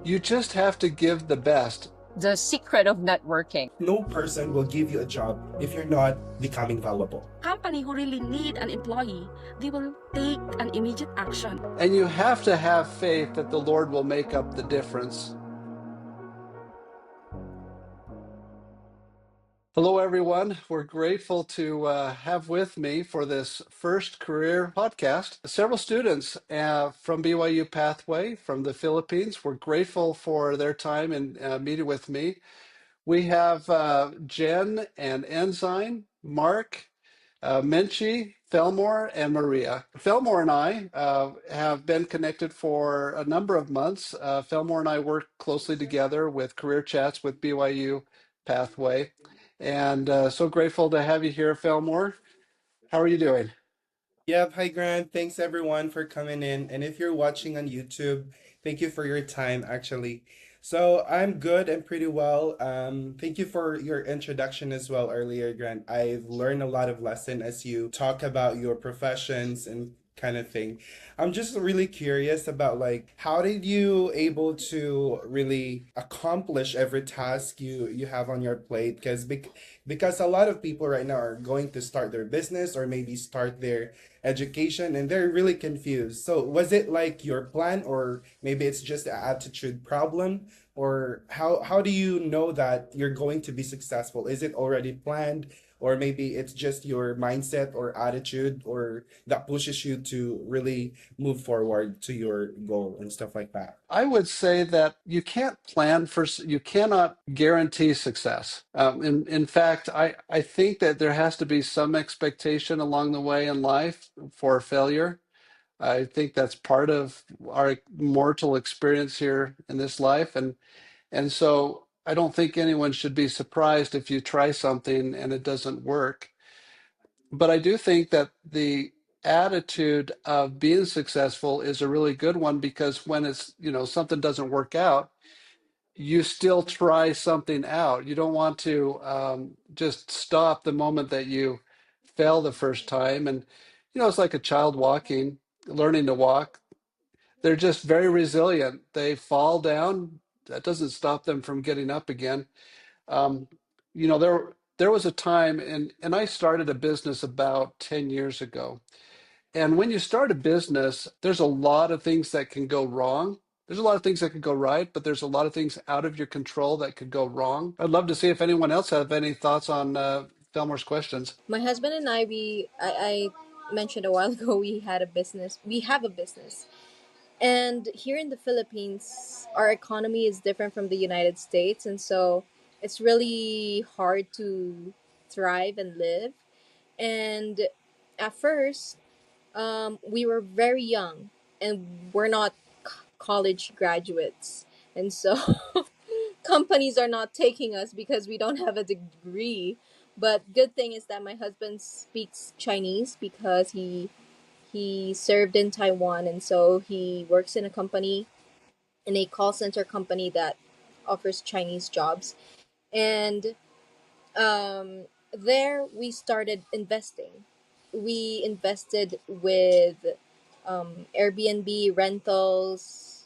You just have to give the best. The secret of networking. No person will give you a job if you're not becoming valuable. Company who really need an employee, they will take an immediate action. And you have to have faith that the Lord will make up the difference. Hello, everyone. We're grateful to have with me for this first career podcast several students from BYU-Pathway from the Philippines. We're grateful for their time and meeting with me. We have Jen and Ensign, Mark, Menchie, Felmore, and Maria. Felmore and I have been connected for a number of months. Felmore and I work closely together with Career Chats with BYU Pathway. And so grateful to have you here, Felmore. How are you doing? Yep, hi Grant. Thanks everyone for coming in. And if you're watching on YouTube, thank you for your time actually. So I'm good and pretty well. Thank you for your introduction as well earlier, Grant. I've learned a lot of lesson as you talk about your professions and kind of thing. I'm just really curious about like how did you able to really accomplish every task you have on your plate? Because a lot of people right now are going to start their business or maybe start their education and they're really confused. So was it like your plan or maybe it's just an attitude problem? Or how do you know that you're going to be successful? Is it already planned? Or maybe it's just your mindset or attitude or that pushes you to really move forward to your goal and stuff like that. I would say that you can't plan for, you cannot guarantee success. In fact, I think that there has to be some expectation along the way in life for failure. I think that's part of our mortal experience here in this life. And so I don't think anyone should be surprised if you try something and it doesn't work. But I do think that the attitude of being successful is a really good one because when something doesn't work out, you still try something out. You don't want to just stop the moment that you fail the first time. And, it's like a child learning to walk. They're just very resilient. They fall down. That doesn't stop them from getting up again. Um, there was a time, and I started a business about 10 years ago. And when you start a business, there's a lot of things that can go wrong. There's a lot of things that could go right, but there's a lot of things out of your control that could go wrong. I'd love to see if anyone else have any thoughts on Felmore's questions. My husband and I mentioned a while ago, we had a business. We have a business. And here in the Philippines, our economy is different from the United States. And so it's really hard to thrive and live. And at first, we were very young and we're not college graduates. And so companies are not taking us because we don't have a degree. But good thing is that my husband speaks Chinese because he served in Taiwan, and so he works in a company, in a call center company that offers Chinese jobs. And there we started investing. We invested with Airbnb rentals,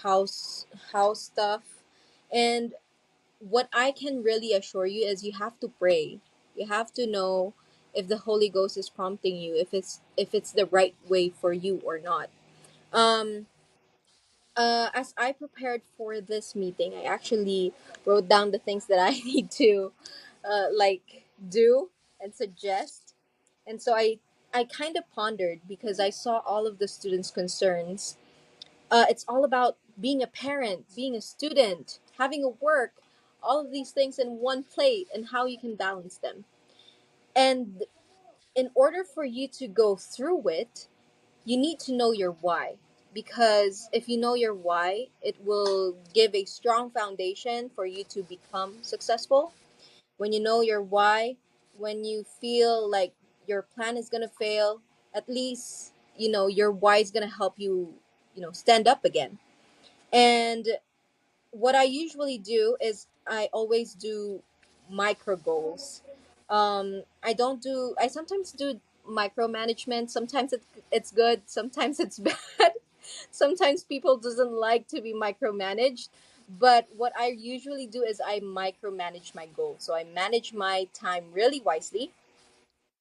house stuff, and what I can really assure you is you have to pray. You have to know if the Holy Ghost is prompting you, if it's the right way for you or not. Um, as I prepared for this meeting, I actually wrote down the things that I need to do and suggest. And so I kind of pondered because I saw all of the students' concerns. It's all about being a parent, being a student, having a work, all of these things in one plate and how you can balance them. And in order for you to go through it, you need to know your why. Because if you know your why, it will give a strong foundation for you to become successful. When you know your why, when you feel like your plan is going to fail, at least, your why is going to help you, stand up again. And what I usually do is I always do micro goals. I sometimes do micromanagement. Sometimes it's good, sometimes it's bad. Sometimes people doesn't like to be micromanaged, but what I usually do is I micromanage my goals. So I manage my time really wisely.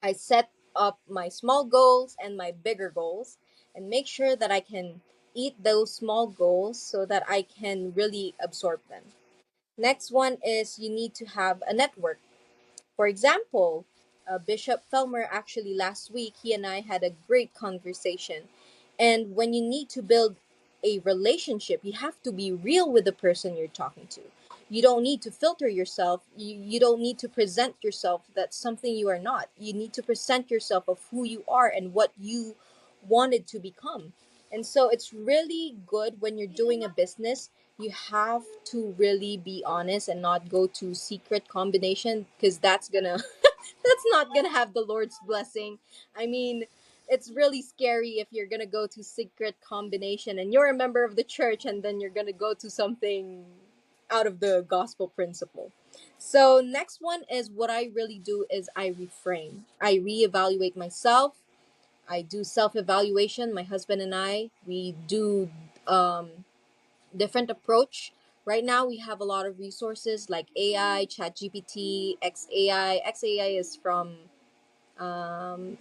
I set up my small goals and my bigger goals and make sure that I can eat those small goals so that I can really absorb them. Next one is you need to have a network. For example, Bishop Felmer, actually last week, he and I had a great conversation. And when you need to build a relationship, you have to be real with the person you're talking to. You don't need to filter yourself. You don't need to present yourself that's something you are not. You need to present yourself of who you are and what you wanted to become. And so it's really good when you're doing a business, you have to really be honest and not go to secret combination, because that's gonna that's not gonna have the Lord's blessing. I mean, it's really scary if you're gonna go to secret combination and you're a member of the church and then you're gonna go to something out of the gospel principle. So next one is what I really do is I reframe. I reevaluate myself. I do self-evaluation. My husband and I, we do different approach. Right now we have a lot of resources like AI, ChatGPT, XAI. XAI is from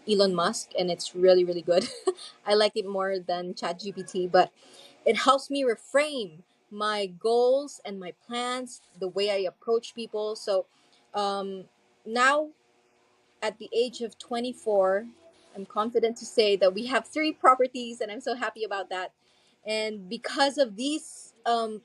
Elon Musk, and it's really really good. I like it more than ChatGPT, but it helps me reframe my goals and my plans, the way I approach people. So um, now at the age of 24, I'm confident to say that we have three properties, and I'm so happy about that. And because of these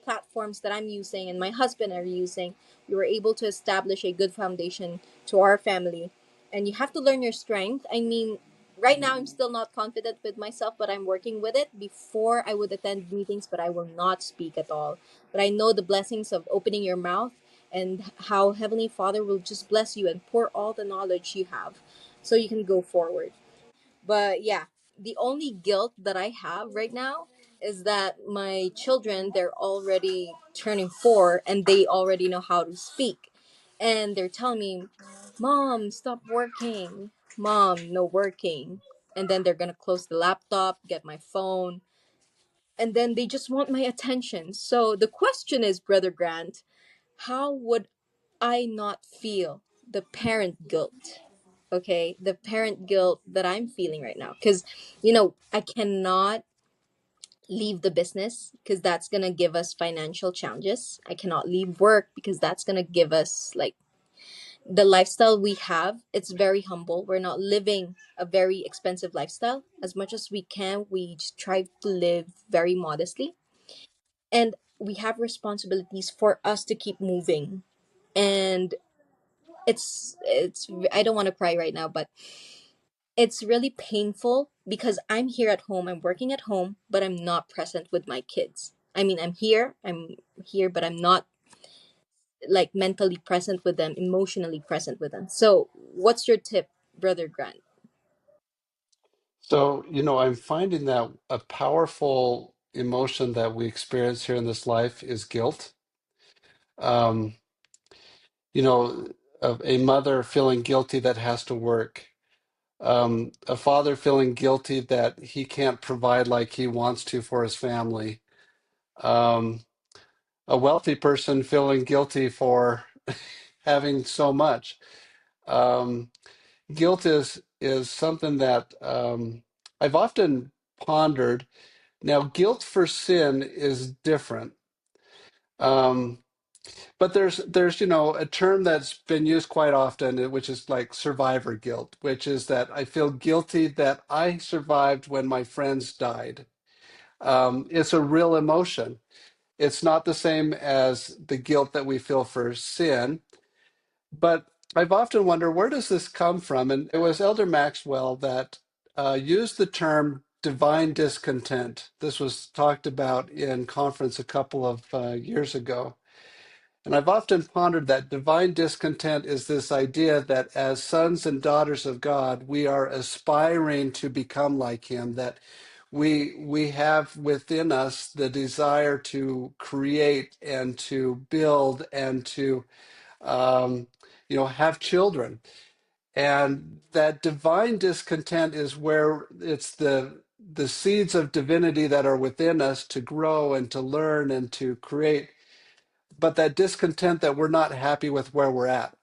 platforms that I'm using and my husband are using, we were able to establish a good foundation to our family. And you have to learn your strength. I mean, right now I'm still not confident with myself, but I'm working with it. Before I would attend meetings, but I will not speak at all. But I know the blessings of opening your mouth and how Heavenly Father will just bless you and pour all the knowledge you have so you can go forward. But yeah, the only guilt that I have right now is that my children, they're already turning 4 and they already know how to speak. And they're telling me, Mom, stop working. Mom, no working. And then they're going to close the laptop, get my phone, and then they just want my attention. So the question is, Brother Grant, how would I not feel the parent guilt? Okay, the parent guilt that I'm feeling right now. Because, I cannot leave the business because that's going to give us financial challenges. I cannot leave work because that's going to give us, like, the lifestyle we have. It's very humble. We're not living a very expensive lifestyle. As much as we can, we just try to live very modestly. And we have responsibilities for us to keep moving. And it's I don't want to cry right now, but it's really painful because I'm here at home, I'm working at home, but I'm not present with my kids. I mean, I'm here, but I'm not like mentally present with them, emotionally present with them. So what's your tip, Brother Grant? So, I'm finding that a powerful emotion that we experience here in this life is guilt. Um, you know, a mother feeling guilty that has to work, a father feeling guilty that he can't provide like he wants to for his family, um, a wealthy person feeling guilty for having so much. Um, Guilt is something that I've often pondered. Now, guilt for sin is different. Um, But there's a term that's been used quite often, which is like survivor guilt, which is that I feel guilty that I survived when my friends died. It's a real emotion. It's not the same as the guilt that we feel for sin, but I've often wondered, where does this come from? And it was Elder Maxwell that used the term divine discontent. This was talked about in conference a couple of years ago. And I've often pondered that divine discontent is this idea that as sons and daughters of God, we are aspiring to become like Him, that we have within us the desire to create and to build and to have children. And that divine discontent is where it's the seeds of divinity that are within us to grow and to learn and to create, but that discontent that we're not happy with where we're at.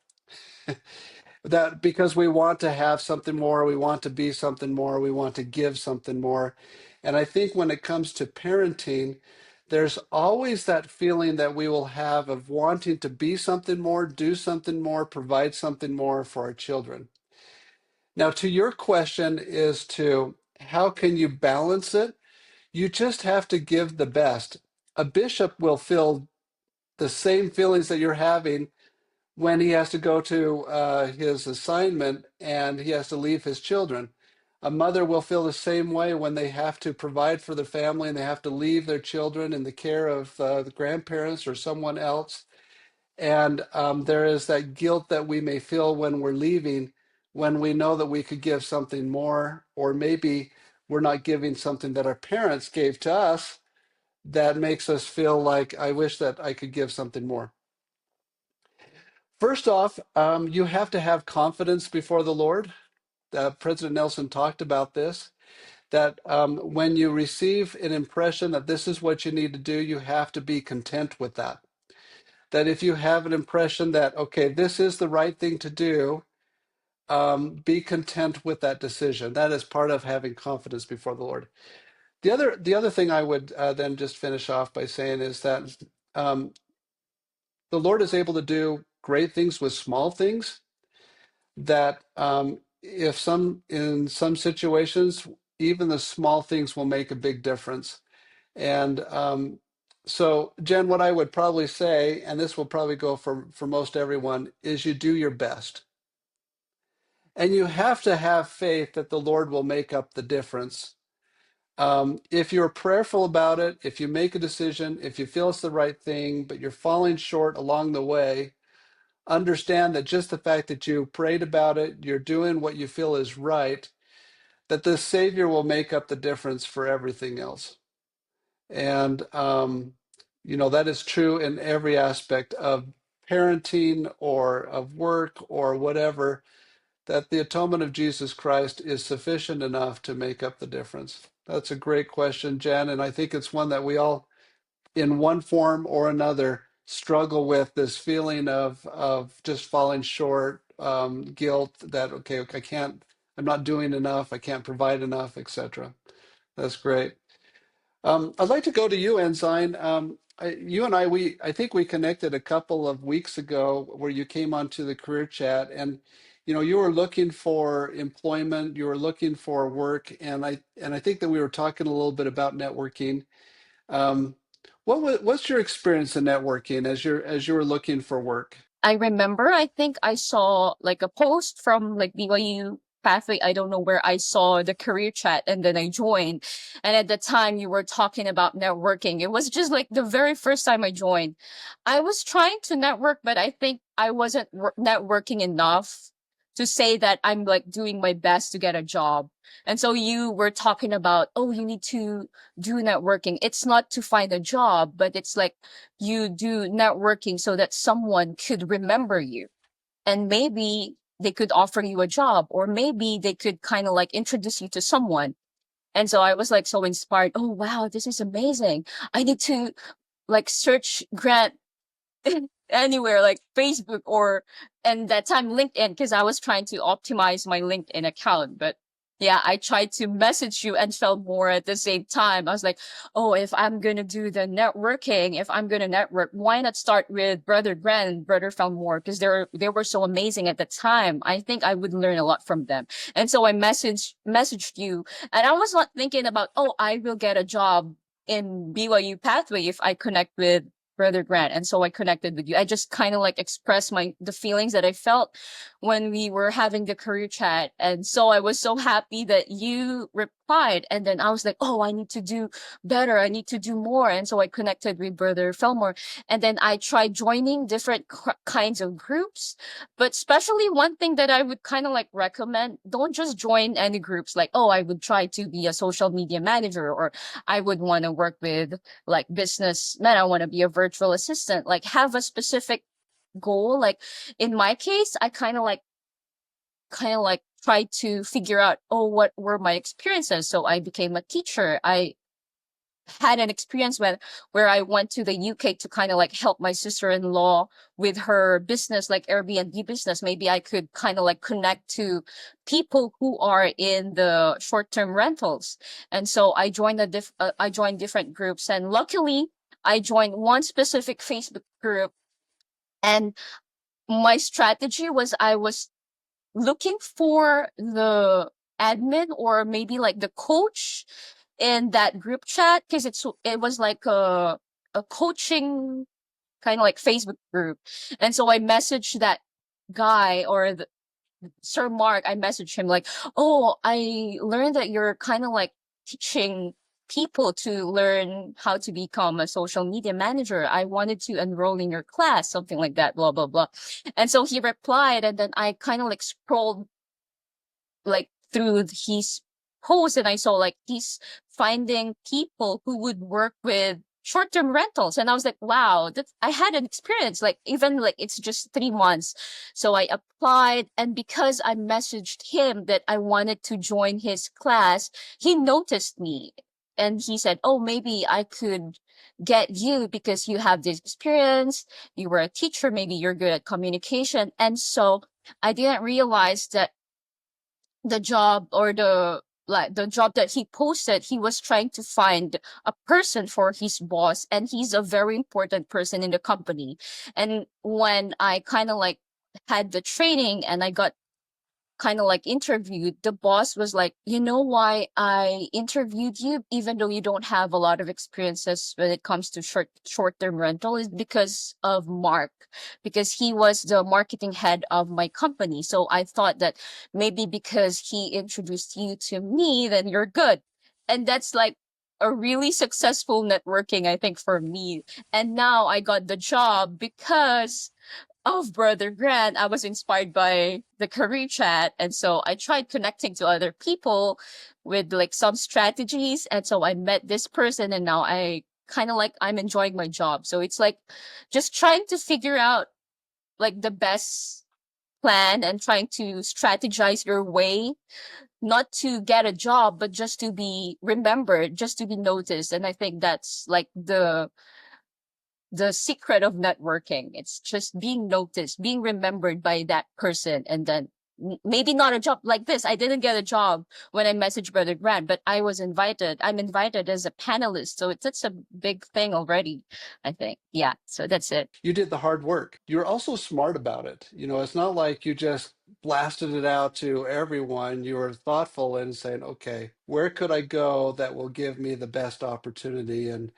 That because we want to have something more, we want to be something more, we want to give something more. And I think when it comes to parenting, there's always that feeling that we will have of wanting to be something more, do something more, provide something more for our children. Now, to your question is to how can you balance it? You just have to give the best. A bishop will feel the same feelings that you're having when he has to go to his assignment and he has to leave his children. A mother will feel the same way when they have to provide for their family and they have to leave their children in the care of the grandparents or someone else. And there is that guilt that we may feel when we're leaving, when we know that we could give something more, or maybe we're not giving something that our parents gave to us that makes us feel like, I wish that I could give something more. First off, you have to have confidence before the Lord. President Nelson talked about this, that when you receive an impression that this is what you need to do, you have to be content with that. That if you have an impression that, okay, this is the right thing to do, be content with that decision. That is part of having confidence before the Lord. The other thing I would then just finish off by saying is that um, the Lord is able to do great things with small things. That if in some situations, even the small things will make a big difference. And so, Jen, what I would probably say, and this will probably go for most everyone, is you do your best. And you have to have faith that the Lord will make up the difference. If you're prayerful about it, if you make a decision, if you feel it's the right thing, but you're falling short along the way, understand that just the fact that you prayed about it, you're doing what you feel is right, that the Savior will make up the difference for everything else. And, that is true in every aspect of parenting or of work or whatever, that the atonement of Jesus Christ is sufficient enough to make up the difference. That's a great question, Jen, and I think it's one that we all, in one form or another, struggle with this feeling of just falling short, guilt that, okay, I'm not doing enough, I can't provide enough, etc. That's great. I'd like to go to you, Ensign. You and I think we connected a couple of weeks ago where you came onto the career chat, and you were looking for employment, you were looking for work, and I think that we were talking a little bit about networking. Um, what's your experience in networking as you were looking for work? I remember, I think I saw like a post from like BYU Pathway. I don't know where I saw the career chat and then I joined. And at the time you were talking about networking. It was just like the very first time I joined. I was trying to network, but I think I wasn't networking enough to say that I'm like doing my best to get a job. And so you were talking about, oh, you need to do networking. It's not to find a job, but it's like you do networking so that someone could remember you and maybe they could offer you a job or maybe they could kind of like introduce you to someone. And so I was like so inspired. Oh, wow, this is amazing. I need to like search Grant anywhere like Facebook or and that time LinkedIn because I was trying to optimize my LinkedIn account. But yeah, I tried to message you and felt more at the same time. I was like, oh, if I'm gonna do the networking, if I'm gonna network, why not start with Brother Grant and Brother Felmore? Because they were so amazing at the time. I think I would learn a lot from them. And so I messaged you and I was not thinking about, oh, I will get a job in BYU Pathway if I connect with Brother Grant. And so I connected with you. I just kind of like expressed the feelings that I felt when we were having the career chat. And so I was so happy that you replied. And then I was like, oh, I need to do better. I need to do more. And so I connected with Brother Felmore. And then I tried joining different kinds of groups. But especially one thing that I would kind of like recommend, don't just join any groups like, oh, I would try to be a social media manager or I would want to work with like businessmen. I want to be a virtual assistant. Like have a specific goal. Like in my case, I kind of like kind of like tried to figure out, oh, what were my experiences? So I became a teacher. I had an experience where I went to the UK to kind of like help my sister-in-law with her business, like Airbnb business. Maybe I could kind of like connect to people who are in the short-term rentals. And so I joined different groups, and luckily I joined one specific Facebook group. And my strategy was I was looking for the admin or maybe like the coach in that group chat, because it was like a coaching kind of like Facebook group. And so I messaged that guy, or the Sir Mark. I messaged him like, "Oh, I learned that you're kind of like teaching people to learn how to become a social media manager. I wanted to enroll in your class," something like that, blah blah blah. And so he replied, and then I kind of like scrolled like through his post, and I saw like he's finding people who would work with short-term rentals. And I was like, wow, that I had an experience, like even like it's just 3 months. So I applied, and because I messaged him that I wanted to join his class, he noticed me. And he said, oh, maybe I could get you because you have this experience. You were a teacher. Maybe you're good at communication. And so I didn't realize that the job, or the job that he posted, he was trying to find a person for his boss, and he's a very important person in the company. And when I kind of like had the training and I got kind of like interviewed, the boss was like, you know why I interviewed you, even though you don't have a lot of experiences when it comes to short-term rental, is because of Mark, because he was the marketing head of my company. So I thought that maybe because he introduced you to me, then you're good. And that's like a really successful networking, I think, for me. And now I got the job because of Brother Grant. I was inspired by the career chat. And so I tried connecting to other people with like some strategies. And so I met this person, and now I kind of like I'm enjoying my job. So it's like just trying to figure out like the best plan and trying to strategize your way, not to get a job, but just to be remembered, just to be noticed. And I think that's like the secret of networking. It's just being noticed, being remembered by that person. And then maybe not a job like this. I didn't get a job when I messaged Brother Grant, but I was invited. I'm invited as a panelist. So it's a big thing already, I think. Yeah. So that's it. You did the hard work. You're also smart about it. It's not like you just blasted it out to everyone. You were thoughtful in saying, okay, where could I go that will give me the best opportunity? And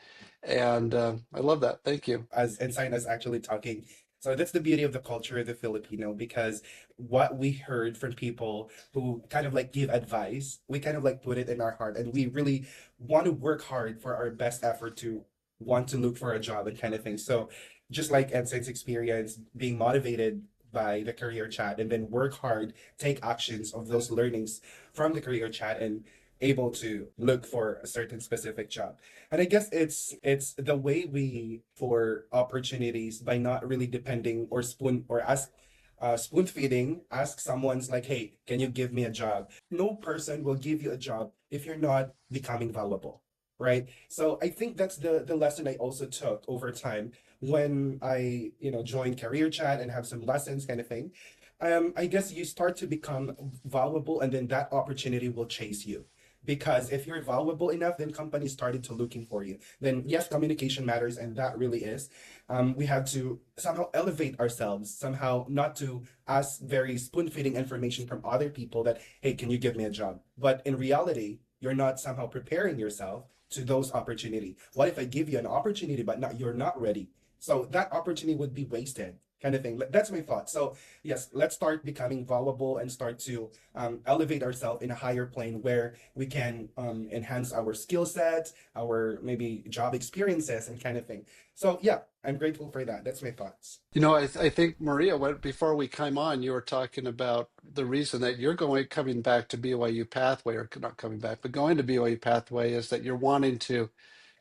I love that. Thank you. As Ensign is actually talking. So that's the beauty of the culture of the Filipino, because what we heard from people who kind of like give advice, we kind of like put it in our heart, and we really want to work hard for our best effort to want to look for a job and kind of thing. So just like Ensign's experience, being motivated by the career chat and then work hard, take actions of those learnings from the career chat and able to look for a certain specific job. And I guess it's the way we for opportunities by not really depending or spoon feeding, ask someone's like, hey, can you give me a job? No person will give you a job if you're not becoming valuable, right? So I think that's the lesson I also took over time when I joined career chat and have some lessons kind of thing. I guess you start to become valuable, and then that opportunity will chase you. Because if you're valuable enough, then companies started to looking for you. Then yes, communication matters, and that really is. We have to somehow elevate ourselves, somehow not to ask very spoon-feeding information from other people that, hey, can you give me a job? But in reality, you're not somehow preparing yourself to those opportunity. What if I give you an opportunity, but not you're not ready? So that opportunity would be wasted, kind of thing. That's my thought. So yes, let's start becoming valuable and start to elevate ourselves in a higher plane where we can enhance our skill set, our maybe job experiences, and kind of thing. So yeah, I'm grateful for that. That's my thoughts. I think Maria, before we came on, you were talking about the reason that you're coming back to BYU Pathway, or not coming back, but going to BYU Pathway, is that you're wanting to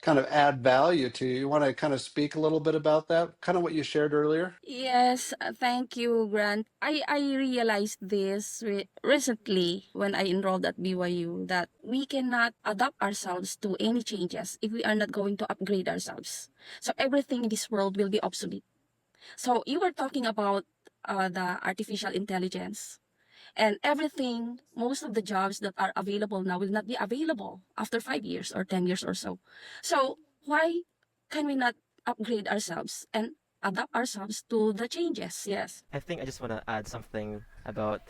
kind of add value to you. You want to kind of speak a little bit about that, kind of what you shared earlier? Yes, thank you, Grant. I realized this recently when I enrolled at BYU that we cannot adapt ourselves to any changes if we are not going to upgrade ourselves. So everything in this world will be obsolete. So you were talking about the artificial intelligence and everything, most of the jobs that are available now will not be available after 5 years or 10 years or so. So why can we not upgrade ourselves and adapt ourselves to the changes? Yes. I think I just want to add something about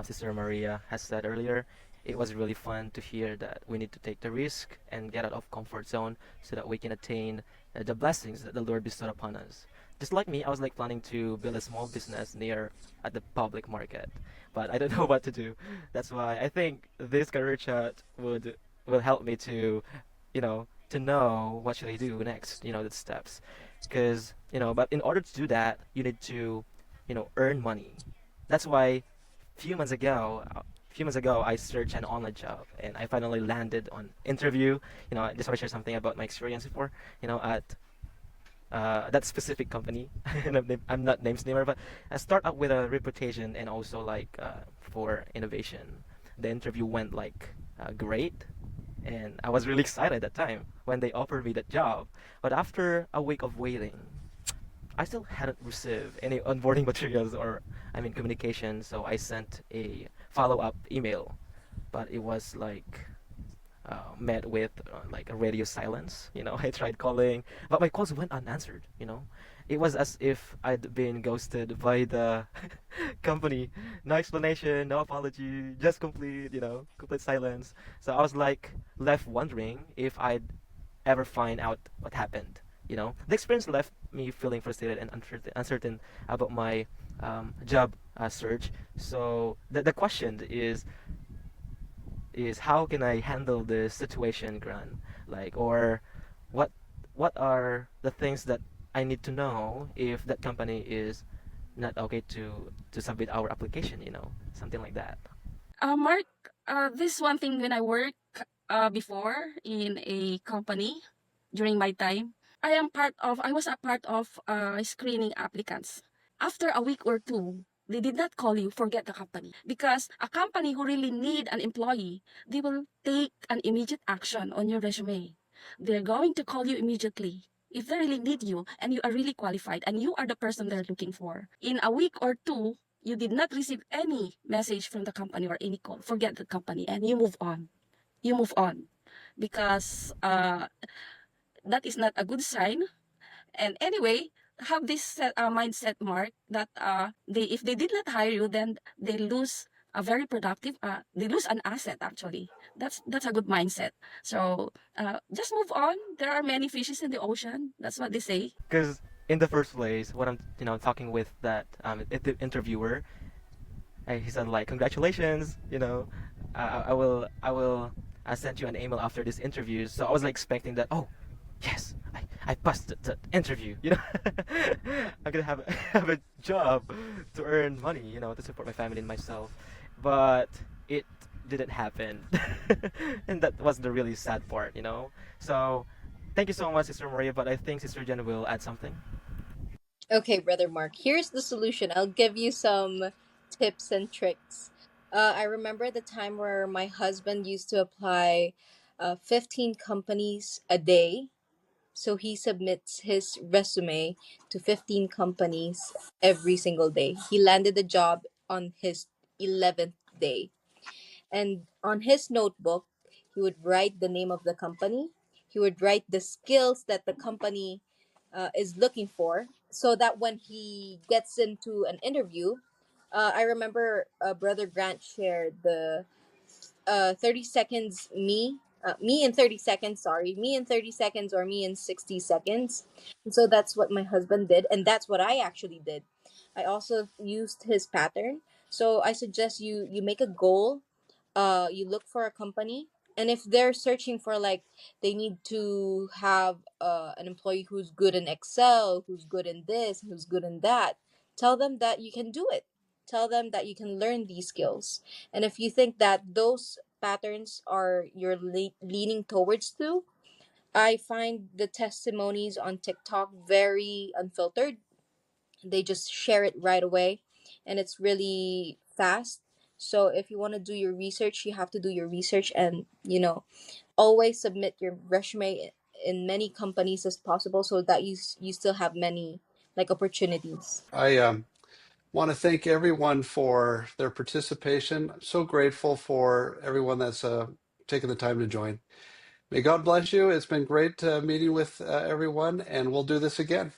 Sister Maria has said earlier. It was really fun to hear that we need to take the risk and get out of comfort zone so that we can attain the blessings that the Lord bestowed upon us. Just like me, I was like planning to build a small business near at the public market, but I don't know what to do. That's why I think this career chat will help me to, to know what should I do next. The steps, because but in order to do that, you need to earn money. That's why few months ago I searched an online job and I finally landed on interview. I just want to share something about my experience before, at that specific company. And I'm not names namer, but I start up with a reputation and also like for innovation. The interview went like great, and I was really excited at that time when they offered me that job. But after a week of waiting, I still hadn't received any onboarding materials or, I mean, communication. So I sent a follow-up email, but it was like met with like a radio silence. I tried calling, but my calls went unanswered. It was as if I'd been ghosted by the company. No explanation, no apology, just complete silence. So I was like left wondering if I'd ever find out what happened. The experience left me feeling frustrated and uncertain about my job search. So the question is how can I handle this situation, Gran? Like, or what what are the things that I need to know if that company is not okay to submit our application, something like that. Mark, this one thing when I work before in a company during my time, I was a part of screening applicants. After a week or two, they did not call you, forget the company. Because a company who really need an employee, they will take an immediate action on your resume. They're going to call you immediately. If they really need you and you are really qualified and you are the person they're looking for, in a week or two, you did not receive any message from the company or any call, forget the company and you move on. You move on because that is not a good sign. And anyway, have this mindset, Mark, that they if they did not hire you, then they lose a very productive. They lose an asset. Actually, that's a good mindset. So just move on. There are many fishes in the ocean. That's what they say. Because in the first place, when I'm talking with that interviewer, he said like congratulations, I will send you an email after this interview. So I was like expecting that. Oh, yes, I passed the interview. I'm gonna have have a job to earn money, to support my family and myself. But it didn't happen, and that was the really sad part. So thank you so much, Sister Maria. But I think Sister Jen will add something. Okay, Brother Mark, here's the solution. I'll give you some tips and tricks. I remember the time where my husband used to apply 15 companies a day. So he submits his resume to 15 companies every single day. He landed the job on his 11th day. And on his notebook, he would write the name of the company. He would write the skills that the company is looking for, so that when he gets into an interview, I remember Brother Grant shared the 30 seconds me in 30 seconds, sorry, me in 30 seconds or me in 60 seconds. And so that's what my husband did, and that's what I actually did. I also used his pattern. So I suggest you make a goal. You look for a company, and if they're searching for, like, they need to have an employee who's good in Excel, who's good in this, who's good in that, tell them that you can do it. Tell them that you can learn these skills. And if you think that those patterns are you're leaning towards to, I find the testimonies on TikTok very unfiltered. They just share it right away, and it's really fast. So if you want to do your research, you have to do your research, and always submit your resume in many companies as possible, so that you still have many like opportunities. I want to thank everyone for their participation. I'm so grateful for everyone that's taken the time to join. May God bless you. It's been great meeting with everyone, and we'll do this again.